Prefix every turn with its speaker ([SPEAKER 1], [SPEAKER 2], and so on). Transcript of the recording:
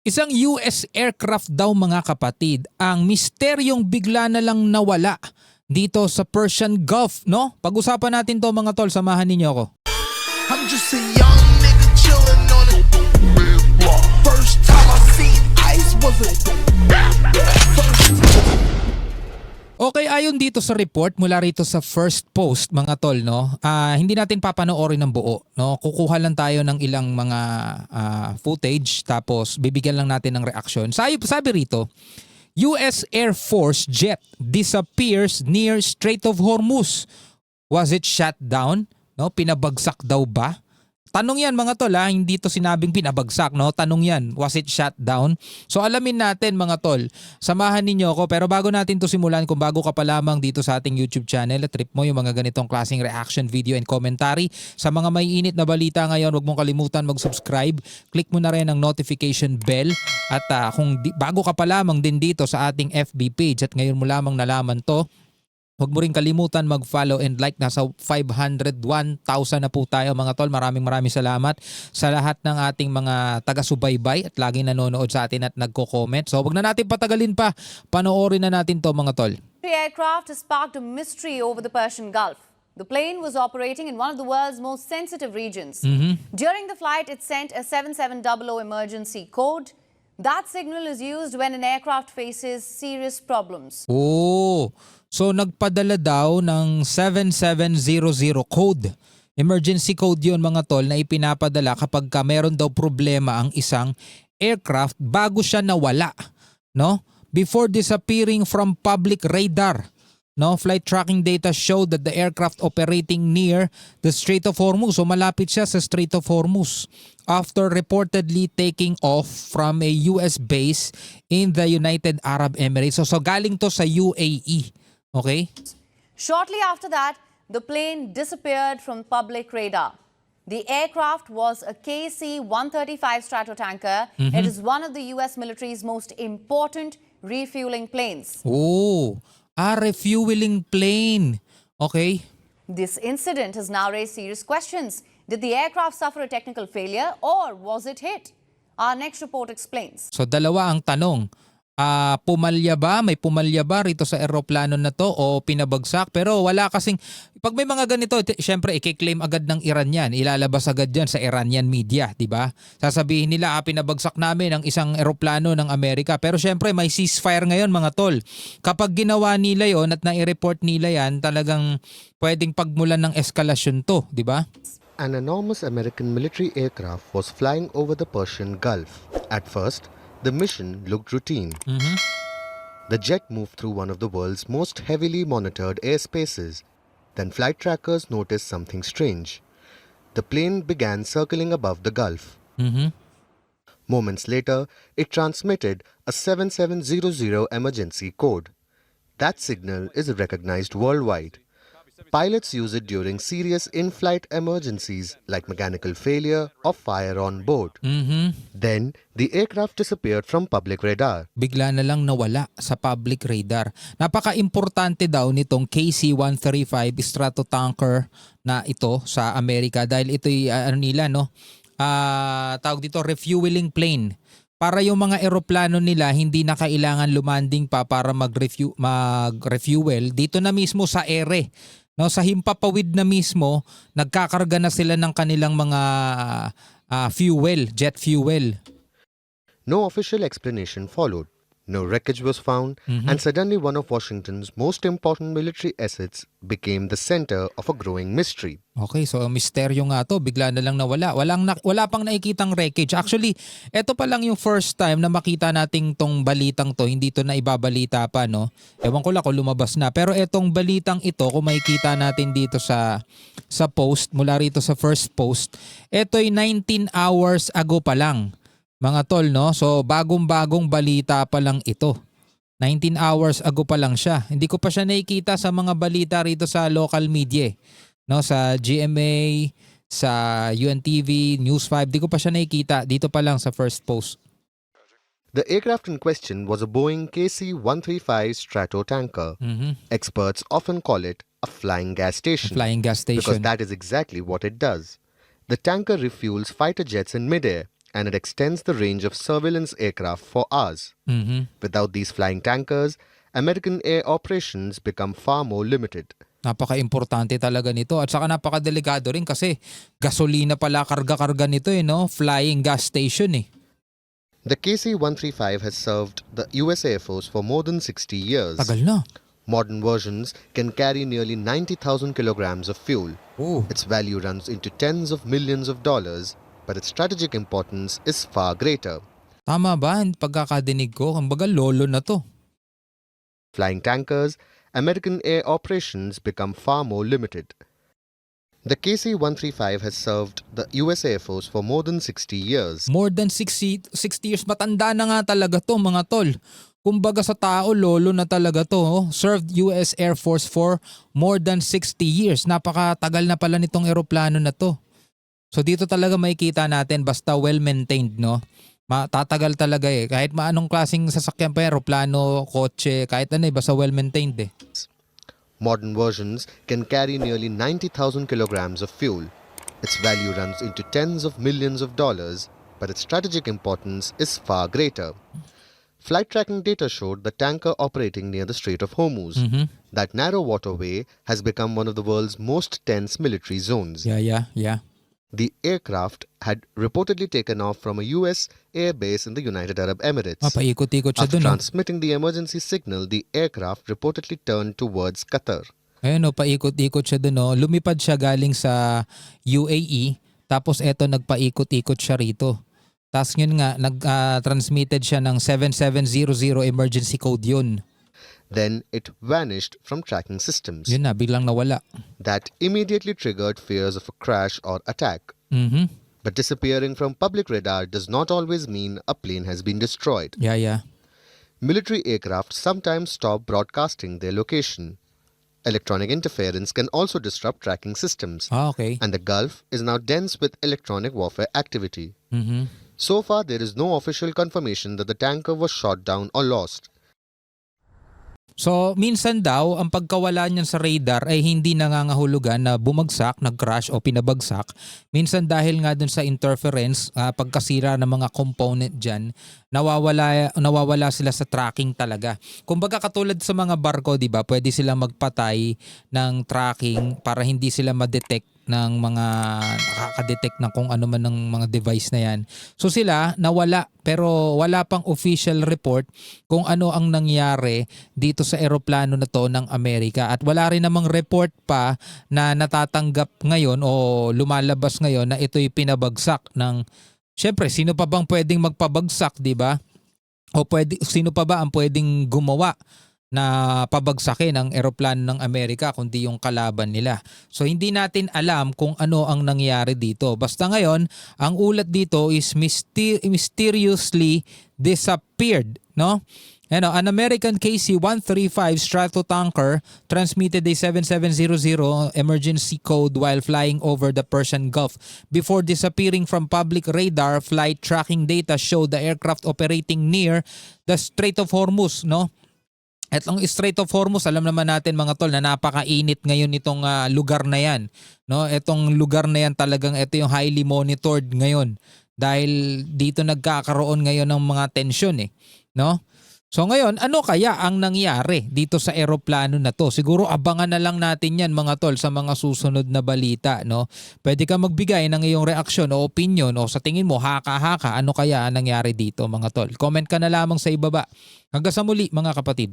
[SPEAKER 1] Isang US aircraft daw mga kapatid ang misteryong bigla na lang nawala dito sa Persian Gulf, no? Pag-usapan natin to mga tol, samahan ninyo ako.
[SPEAKER 2] I'm just a young nigga chillin' on a block. First time I seen ice was a
[SPEAKER 1] Okay, ayon dito sa report mula rito sa First Post mga tol, no? Hindi natin papanoorin ng buo, no? Kukuha lang tayo ng ilang mga footage tapos bibigyan lang natin ng reaksyon. Sabi rito, US Air Force jet disappears near Strait of Hormuz. Was it shot down? No, pinabagsak daw ba? Tanong yan mga tol, hindi to sinabing pinabagsak, no? Tanong yan, was it shot down? So alamin natin mga tol, samahan ninyo ako, pero bago natin to simulan, kung bago ka pa lamang dito sa ating YouTube channel at trip mo yung mga ganitong klaseng reaction video and commentary sa mga may init na balita ngayon, huwag mong kalimutan mag-subscribe, click mo na rin ang notification bell at bago ka pa lamang din dito sa ating FB page at ngayon mo lamang nalaman to, huwag mo rin kalimutan mag-follow and like. Nasa 501,000 na po tayo mga tol. Maraming salamat sa lahat ng ating mga taga-subaybay at laging nanonood sa atin at nagko-comment. So huwag na natin patagalin pa. Panoorin na natin to mga tol.
[SPEAKER 3] The aircraft has sparked a mystery over the Persian Gulf. The plane was operating in one of the world's most sensitive regions. During the flight, it sent a 7700 emergency code. That signal is used when an aircraft faces serious problems.
[SPEAKER 1] So nagpadala daw ng 7700 code. Emergency code yun mga tol na ipinapadala kapag meron daw problema ang isang aircraft bago siya nawala, no? Before disappearing from public radar. No, flight tracking data showed that the aircraft operating near the Strait of Hormuz, so malapit siya sa Strait of Hormuz, after reportedly taking off from a US base in the United Arab Emirates. So galing to sa UAE. Okay?
[SPEAKER 3] Shortly after that, the plane disappeared from public radar. The aircraft was a KC-135 Stratotanker. It is one of the US military's most important refueling planes.
[SPEAKER 1] Refueling plane. Okay?
[SPEAKER 3] This incident has now raised serious questions. Did the aircraft suffer a technical failure or was it hit? Our next report explains.
[SPEAKER 1] So dalawa ang tanong. May pumalya ba rito sa eroplano na to o pinabagsak? Pero wala kasing, pag may mga ganito, syempre i-claim agad ng Iran yan. Ilalabas agad yan sa Iranian media, di ba? Sasabihin nila, pinabagsak namin ang isang eroplano ng Amerika. Pero syempre may ceasefire ngayon mga tol. Kapag ginawa nila yon at nai-report nila yan, talagang pwedeng pagmulan ng eskalasyon to, di ba?
[SPEAKER 4] An enormous American military aircraft was flying over the Persian Gulf. At first, the mission looked routine. The jet moved through one of the world's most heavily monitored airspaces. Then flight trackers noticed something strange. The plane began circling above the Gulf. Moments later, it transmitted a 7700 emergency code. That signal is recognized worldwide. Pilots use it during serious in-flight emergencies like mechanical failure or fire on board. Then, the aircraft disappeared from public radar.
[SPEAKER 1] Bigla na lang nawala sa public radar. Napaka-importante daw nitong KC-135 Stratotanker na ito sa Amerika dahil ito'y tawag dito refueling plane. Para yung mga eroplano nila hindi na kailangan lumanding pa para mag-refuel dito na mismo sa ere. No, sa himpapawid na mismo, nagkakarga na sila ng kanilang mga jet fuel.
[SPEAKER 4] No official explanation followed. No wreckage was found, and suddenly one of Washington's most important military assets became the center of a growing mystery.
[SPEAKER 1] Okay, so misteryo nga to, bigla na lang nawala. Wala pang nakikitang wreckage. Actually, ito pa lang yung first time na makita nating tong balitang to, hindi to na ibabalita pa, no? Ewan ko lang kung lumabas na. Pero etong balitang ito, kung makikita natin dito sa post, mula rito sa First Post, ito'y 19 hours ago pa lang. Mga tol, no? So bagong-bagong balita pa lang ito. 19 hours ago pa lang siya. Hindi ko pa siya nakikita sa mga balita rito sa local media. No, sa GMA, sa UNTV, News 5, di ko pa siya nakikita. Dito pa lang sa First Post.
[SPEAKER 4] The aircraft in question was a Boeing KC-135 Stratotanker. Experts often call it a flying gas station.
[SPEAKER 1] Flying gas
[SPEAKER 4] Because
[SPEAKER 1] station.
[SPEAKER 4] that is exactly what it does. The tanker refuels fighter jets in midair and it extends the range of surveillance aircraft for hours. Without these flying tankers, American air operations become far more limited.
[SPEAKER 1] Napaka-importante talaga nito at saka napaka-delikado rin kasi gasolina pala karga-karga nito no? Flying gas station eh.
[SPEAKER 4] The KC-135 has served the US Air Force for more than 60 years.
[SPEAKER 1] Tagal na.
[SPEAKER 4] Modern versions can carry nearly 90,000 kilograms of fuel.
[SPEAKER 1] Oh.
[SPEAKER 4] Its value runs into tens of millions of dollars, but its strategic importance is far greater.
[SPEAKER 1] Tama ba? Pagkakadinig ko, kumbaga lolo na to.
[SPEAKER 4] Flying tankers, American air operations become far more limited. The KC-135 has served the US Air Force for more than 60 years.
[SPEAKER 1] More than 60 years. Matanda na nga talaga to mga tol. Kumbaga sa tao, lolo na talaga to. Oh. Served US Air Force for more than 60 years. Napakatagal na pala nitong eroplano na to. So dito talaga makikita natin basta well-maintained, no? Matatagal talaga eh. Kahit maanong klaseng sasakyan pa, eroplano, kotse, kahit ano eh, basta well-maintained eh.
[SPEAKER 4] Modern versions can carry nearly 90,000 kilograms of fuel. Its value runs into tens of millions of dollars, but its strategic importance is far greater. Flight tracking data showed the tanker operating near the Strait of Hormuz. That narrow waterway has become one of the world's most tense military zones.
[SPEAKER 1] Yeah.
[SPEAKER 4] The aircraft had reportedly taken off from a US air base in the United Arab Emirates.
[SPEAKER 1] Paikot-ikot siya
[SPEAKER 4] After
[SPEAKER 1] dun.
[SPEAKER 4] transmitting the emergency signal, the aircraft reportedly turned towards Qatar.
[SPEAKER 1] Ayun o, paikot-ikot siya dun. Oh. Lumipad siya galing sa UAE, tapos eto nagpaikot-ikot siya rito. Tapos yun nga, nag-transmitted siya ng 7700 emergency code yun.
[SPEAKER 4] Then it vanished from tracking systems.
[SPEAKER 1] Yun na, biglang nawala.
[SPEAKER 4] That immediately triggered fears of a crash or attack. But disappearing from public radar does not always mean a plane has been destroyed.
[SPEAKER 1] Yeah.
[SPEAKER 4] Military aircraft sometimes stop broadcasting their location. Electronic interference can also disrupt tracking systems.
[SPEAKER 1] Okay.
[SPEAKER 4] And the Gulf is now dense with electronic warfare activity. So far, there is no official confirmation that the tanker was shot down or lost.
[SPEAKER 1] So, minsan daw, ang pagkawala niyan sa radar ay hindi nangangahulugan na bumagsak, nag-crash o pinabagsak. Minsan dahil nga dun sa interference, pagkasira ng mga component dyan, nawawala sila sa tracking talaga. Kumbaga katulad sa mga barko, di ba, pwede silang magpatay ng tracking para hindi sila ma-detect ng mga nakaka-detect ng kung ano man ng mga device na yan. So sila nawala pero wala pang official report kung ano ang nangyari dito sa eroplano na to ng Amerika at wala rin namang report pa na natatanggap ngayon o lumalabas ngayon na ito'y pinabagsak ng syempre sino pa bang pwedeng magpabagsak, di ba? O sino pa ba ang pwedeng gumawa na pabagsakin ang eroplano ng Amerika kundi yung kalaban nila. So hindi natin alam kung ano ang nangyari dito. Basta ngayon, ang ulat dito is mysteriously disappeared, no? An American KC-135 Stratotanker transmitted a 7700 emergency code while flying over the Persian Gulf. Before disappearing from public radar, flight tracking data showed the aircraft operating near the Strait of Hormuz, no? Etong Strait of Hormuz, alam naman natin mga tol na napakainit ngayon itong lugar na yan. No? Etong lugar na yan talagang ito yung highly monitored ngayon dahil dito nagkakaroon ngayon ng mga tensyon eh. No? So ngayon, ano kaya ang nangyari dito sa eroplano na to? Siguro abangan na lang natin yan mga tol sa mga susunod na balita. No? Pwede ka magbigay ng iyong reaksyon o opinion o sa tingin mo haka-haka ano kaya ang nangyari dito mga tol. Comment ka na lamang sa ibaba. Hanggang sa muli mga kapatid.